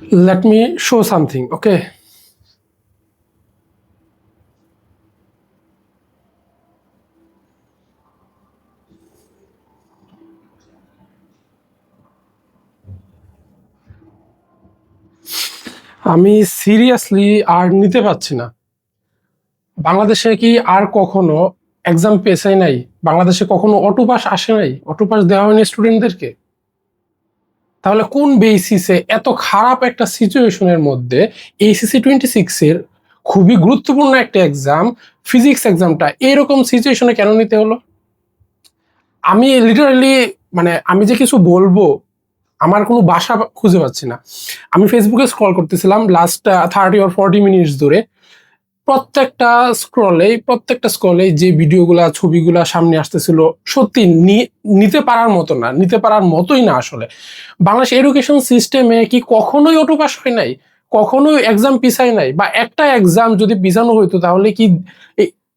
Let me show something, okay? আমি seriously আর নিতে পারছি না। বাংলাদেশে কি আর কখনো এক্সাম পেছাই নাই? বাংলাদেশে কখনো অটো পাস আসে নাই? অটো পাস দেওয়া হয়নি স্টুডেন্টদেরকে? তাহলে কোন বেসিসে এত খারাপ একটা সিচুয়েশনের মধ্যে এইচএসসি 26 এর খুবই গুরুত্বপূর্ণ একটা এক্সাম, ফিজিক্স এক্সামটা এরকম সিচুয়েশনে কেন নিতে হলো? আমি লিটারালি মানে আমি যে কিছু বলবো আমার কোনো ভাষা খুঁজে পাচ্ছি না। আমি ফেসবুকে স্ক্রল করতেছিলাম লাস্ট 30 or 40 মিনিটস ধরে। প্রত্যেকটা স্ক্রলে যে ভিডিওগুলা ছবিগুলা সামনে আসতেছিল সত্যি নিতে পারার মতো না, নিতে পারার মতোই না আসলে। বাংলাদেশ এডুকেশন সিস্টেমে কি কখনোই অটো পাস হয় নাই? কখনোই এক্সাম পিছায় নাই? বা একটা এক্সাম যদি পিছানো হইতো তাহলে কি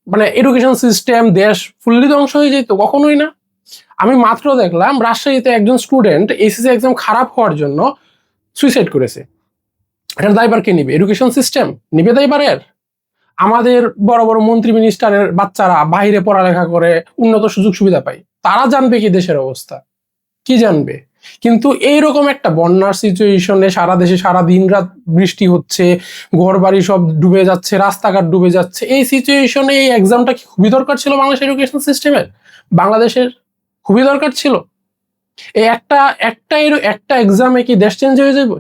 মানে এডুকেশন সিস্টেম দেশ ফুললি ধ্বংস হয়ে যেত? কখনোই না। আমি মাত্র দেখলাম রাজশাহীতে একজন স্টুডেন্ট এইচএসসি এক্সাম খারাপ হওয়ার জন্য সুইসাইড করেছে। এটার দায়ভার কে নিবে? এডুকেশন সিস্টেম নিবে দায়ভার এর? আমাদের বড় বড় মন্ত্রী মিনিস্টারের বাচ্চারা বাইরে পড়ালেখা করে উন্নত সুযোগ সুবিধা পায়, তারা জানবে কি দেশের অবস্থা? কি জানবে? কিন্তু এইরকম একটা বন্যার সিচুয়েশনে সারা দেশে সারা দিন রাত বৃষ্টি হচ্ছে, ঘর বাড়ি সব ডুবে যাচ্ছে, রাস্তাঘাট ডুবে যাচ্ছে, এই সিচুয়েশনে এই এক্সামটা কি খুবই দরকার ছিল বাংলাদেশ এডুকেশন সিস্টেমের? বাংলাদেশের খুবই দরকার ছিল? এই একটা একটা এক্সামে কি দেশ চেঞ্জ হয়ে যাবে?